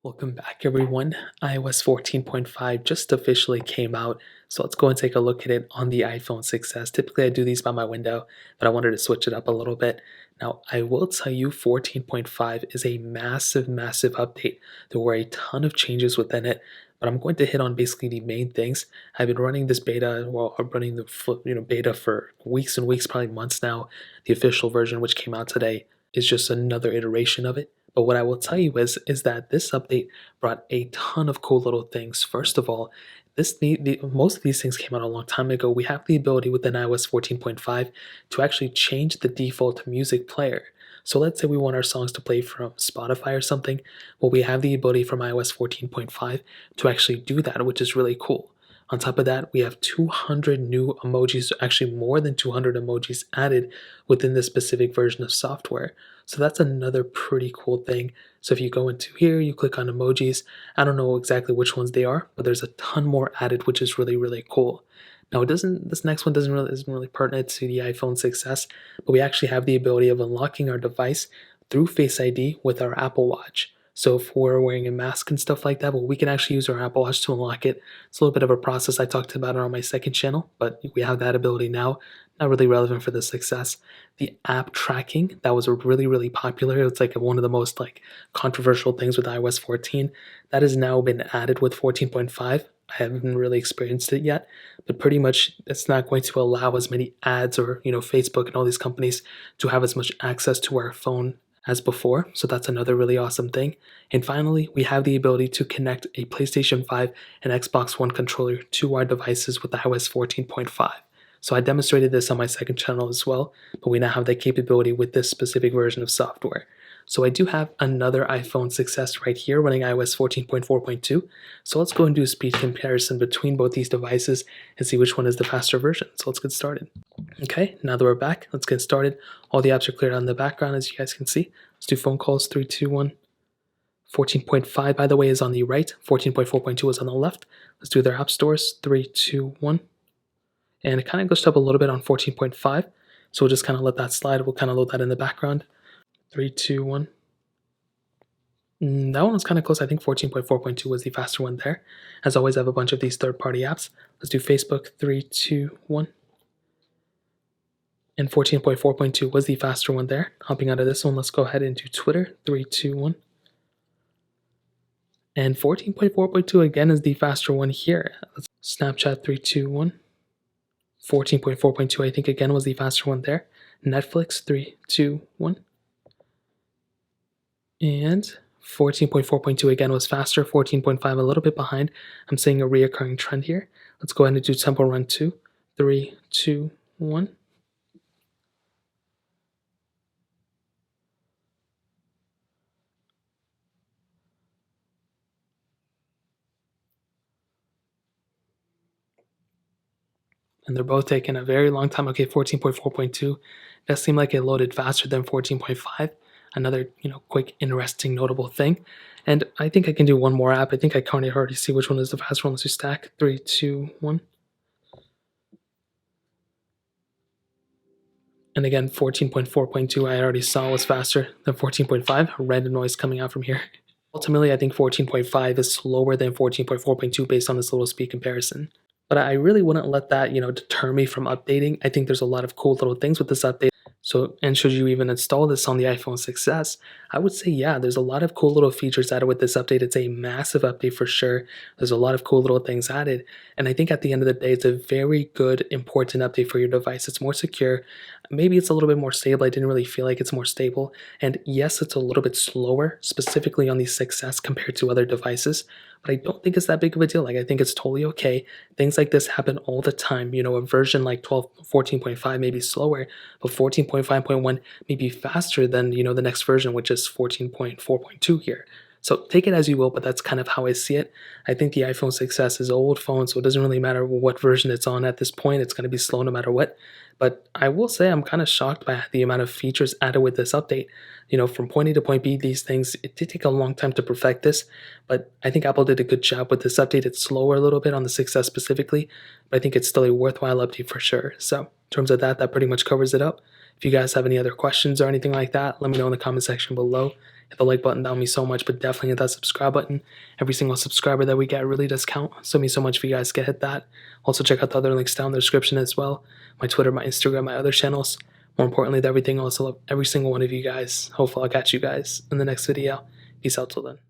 Welcome back, everyone. iOS 14.5 just officially came out, so let's go and take a look at it on the iPhone 6s. Typically, I do these by my window, but I wanted to switch it up a little bit. Now, I will tell you 14.5 is a massive, massive update. There were a ton of changes within it, but I'm going to hit on basically the main things. I've been running this beta, well, I'm running the beta for weeks and weeks, probably months now. The official version, which came out today, is just another iteration of it. But what I will tell you is that this update brought a ton of cool little things. First of all, most of these things came out a long time ago. We have the ability within iOS 14.5 to actually change the default music player. So let's say we want our songs to play from Spotify or something. Well, we have the ability from iOS 14.5 to actually do that, which is really cool. On top of that, we have 200 new emojis, actually more than 200 emojis added within this specific version of software. So that's another pretty cool thing. So if you go into here, you click on emojis. I don't know exactly which ones they are, but there's a ton more added, which is really, really cool. Now this next one isn't really pertinent to the iPhone 6s, but we actually have the ability of unlocking our device through Face ID with our Apple Watch. So if we're wearing a mask and stuff like that, well, we can actually use our Apple Watch to unlock it. It's a little bit of a process. I talked about it on my second channel, but we have that ability now. Not really relevant for the 6s. The app tracking, that was really, really popular. It's like one of the most controversial things with iOS 14. That has now been added with 14.5. I haven't really experienced it yet, but pretty much it's not going to allow as many ads or Facebook and all these companies to have as much access to our phone as before, so that's another really awesome thing. And finally, we have the ability to connect a PlayStation 5 and Xbox One controller to our devices with iOS 14.5. So I demonstrated this on my second channel as well, but we now have that capability with this specific version of software. So I do have another iPhone 6s right here running iOS 14.4.2. So let's go and do a speed comparison between both these devices and see which one is the faster version. So let's get started. Okay, now that we're back, let's get started. All the apps are cleared out in the background, as you guys can see. Let's do phone calls, 3, 2, 1. 14.5, by the way, is on the right. 14.4.2 is on the left. Let's do their app stores, 3, 2, 1. And it kind of glitched up a little bit on 14.5. So we'll just kind of let that slide. We'll kind of load that in the background. 3, 2, 1. That one was kind of close. I think 14.4.2 was the faster one there. As always, I have a bunch of these third-party apps. Let's do Facebook, 3, 2, 1. And 14.4.2 was the faster one there. Hopping out of this one, let's go ahead and do Twitter, 3, 2, 1. And 14.4.2 again is the faster one here. Let's Snapchat, 3, 2, 1. 14.4.2 I think again was the faster one there. Netflix, 3, 2, 1. And 14.4.2 again was faster. 14.5 a little bit behind. I'm seeing a reoccurring trend here. Let's go ahead and do Temple Run 2, 3, 2, 1. And they're both taking a very long time. Okay, 14.4.2 does seem like it loaded faster than 14.5. Another, quick, interesting, notable thing. And I think I can do one more app. I think I kind of already see which one is the faster one. Let's do Stack, 3, 2, 1. And again, 14.4.2 I already saw was faster than 14.5. Random noise coming out from here. Ultimately, I think 14.5 is slower than 14.4.2 based on this little speed comparison. But I really wouldn't let that, deter me from updating. I think there's a lot of cool little things with this update. So, and should you even install this on the iPhone 6s, I would say, yeah, there's a lot of cool little features added with this update. It's a massive update for sure. There's a lot of cool little things added. And I think at the end of the day, it's a very good, important update for your device. It's more secure. Maybe it's a little bit more stable. I didn't really feel like it's more stable. And yes, it's a little bit slower, specifically on the 6s compared to other devices. But I don't think it's that big of a deal. I think it's totally okay. Things like this happen all the time. A version like 14.5 may be slower, but 14.5.1 may be faster than, the next version, which is 14.4.2 here. So take it as you will, but that's kind of how I see it. I think the iPhone 6s is an old phone, so it doesn't really matter what version it's on at this point. It's going to be slow no matter what. But I will say I'm kind of shocked by the amount of features added with this update. From point A to point B, these things, it did take a long time to perfect this, but I think Apple did a good job with this update. It's slower a little bit on the 6s specifically, but I think it's still a worthwhile update for sure. So in terms of that pretty much covers it up. If you guys have any other questions or anything like that, let me know in the comment section below. Hit the like button, that would mean so much, but definitely hit that subscribe button. Every single subscriber that we get really does count, so it means so much if you guys hit that. Also, check out the other links down in the description as well. My Twitter, my Instagram, my other channels. More importantly than everything else, I love every single one of you guys. Hopefully I'll catch you guys in the next video. Peace out till then.